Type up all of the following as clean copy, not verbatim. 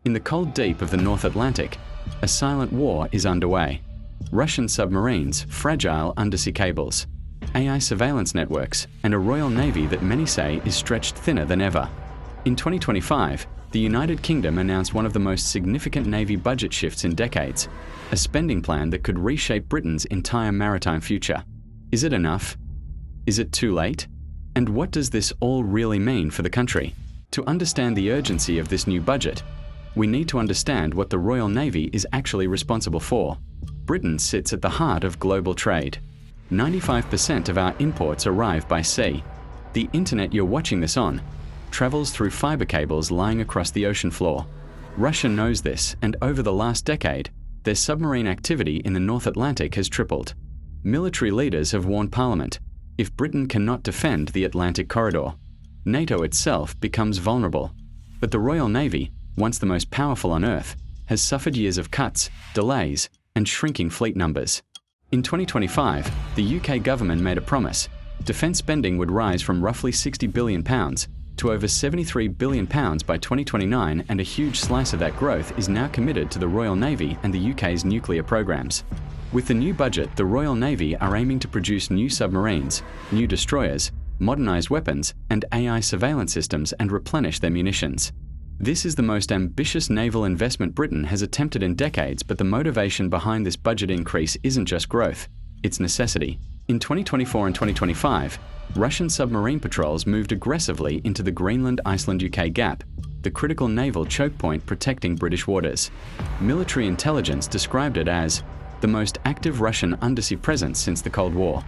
In the cold deep of the North Atlantic, a silent war is underway. Russian submarines, fragile undersea cables, AI surveillance networks, and a Royal Navy that many say is stretched thinner than ever. In 2025, the United Kingdom announced one of the most significant Navy budget shifts in decades, a spending plan that could reshape Britain's entire maritime future. Is it enough? Is it too late? And what does this all really mean for the country? To understand the urgency of this new budget, we need to understand what the Royal Navy is actually responsible for. Britain sits at the heart of global trade. 95% of our imports arrive by sea. The internet you're watching this on travels through fiber cables lying across the ocean floor. Russia knows this, and over the last decade, their submarine activity in the North Atlantic has tripled. Military leaders have warned Parliament, if Britain cannot defend the Atlantic corridor, NATO itself becomes vulnerable. But the Royal Navy, once the most powerful on Earth, has suffered years of cuts, delays, and shrinking fleet numbers. In 2025, the UK government made a promise. Defence spending would rise from roughly £60 billion to over £73 billion by 2029, and a huge slice of that growth is now committed to the Royal Navy and the UK's nuclear programs. With the new budget, the Royal Navy are aiming to produce new submarines, new destroyers, modernised weapons, and AI surveillance systems and replenish their munitions. This is the most ambitious naval investment Britain has attempted in decades, but the motivation behind this budget increase isn't just growth, it's necessity. In 2024 and 2025, Russian submarine patrols moved aggressively into the Greenland-Iceland-UK gap, the critical naval choke point protecting British waters. Military intelligence described it as the most active Russian undersea presence since the Cold War.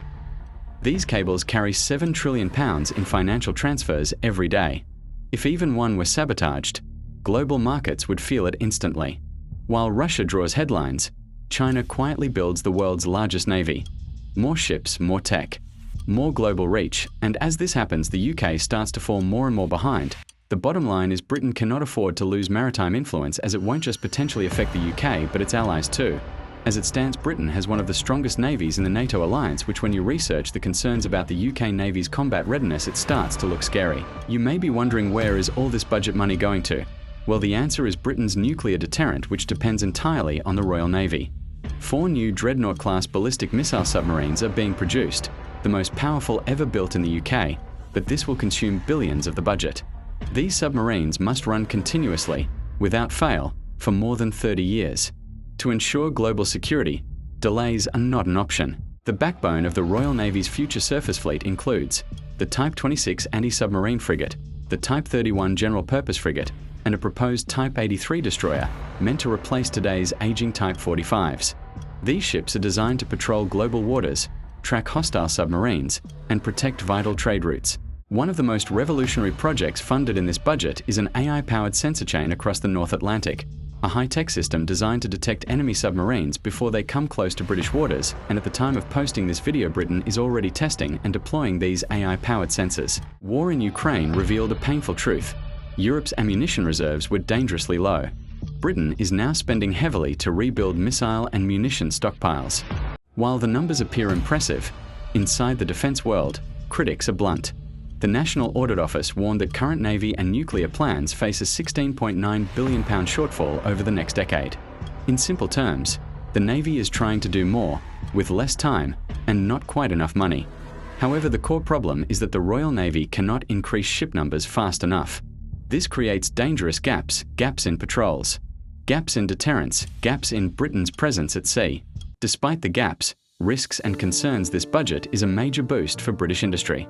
These cables carry £7 trillion in financial transfers every day. If even one were sabotaged, global markets would feel it instantly. While Russia draws headlines, China quietly builds the world's largest navy. More ships, more tech, more global reach, and as this happens, the UK starts to fall more and more behind. The bottom line is Britain cannot afford to lose maritime influence, as it won't just potentially affect the UK, but its allies too. As it stands, Britain has one of the strongest navies in the NATO alliance, which when you research the concerns about the UK Navy's combat readiness, it starts to look scary. You may be wondering, where is all this budget money going to? Well, the answer is Britain's nuclear deterrent, which depends entirely on the Royal Navy. 4 new Dreadnought-class ballistic missile submarines are being produced, the most powerful ever built in the UK, but this will consume billions of the budget. These submarines must run continuously, without fail, for more than 30 years. To ensure global security, delays are not an option. The backbone of the Royal Navy's future surface fleet includes the Type 26 anti-submarine frigate, the Type 31 general-purpose frigate, and a proposed Type 83 destroyer, meant to replace today's aging Type 45s. These ships are designed to patrol global waters, track hostile submarines, and protect vital trade routes. One of the most revolutionary projects funded in this budget is an AI-powered sensor chain across the North Atlantic, a high-tech system designed to detect enemy submarines before they come close to British waters, and at the time of posting this video, Britain is already testing and deploying these AI-powered sensors. War in Ukraine revealed a painful truth. Europe's ammunition reserves were dangerously low. Britain is now spending heavily to rebuild missile and munition stockpiles. While the numbers appear impressive, inside the defence world, critics are blunt. The National Audit Office warned that current Navy and nuclear plans face a £16.9 billion shortfall over the next decade. In simple terms, the Navy is trying to do more, with less time, and not quite enough money. However, the core problem is that the Royal Navy cannot increase ship numbers fast enough. This creates dangerous gaps in patrols, gaps in deterrence, gaps in Britain's presence at sea. Despite the gaps, risks and concerns, this budget is a major boost for British industry.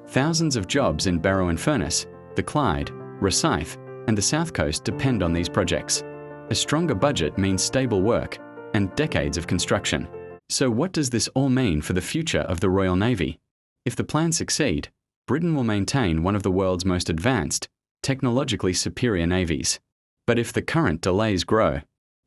Thousands of jobs in Barrow-in-Furness, the Clyde, Rosyth, and the South Coast depend on these projects. A stronger budget means stable work and decades of construction. So what does this all mean for the future of the Royal Navy? If the plans succeed, Britain will maintain one of the world's most advanced, technologically superior navies. But if the current delays grow,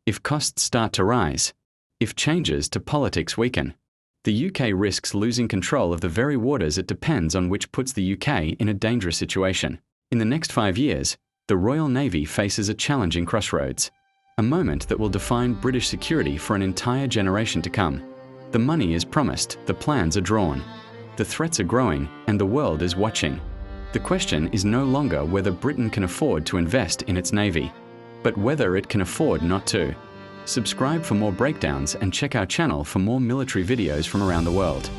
if costs start to rise, if changes to politics weaken, the UK risks losing control of the very waters it depends on, which puts the UK in a dangerous situation. In the next 5 years, the Royal Navy faces a challenging crossroads, a moment that will define British security for an entire generation to come. The money is promised, the plans are drawn, the threats are growing, and the world is watching. The question is no longer whether Britain can afford to invest in its navy, but whether it can afford not to. Subscribe for more breakdowns and check our channel for more military videos from around the world.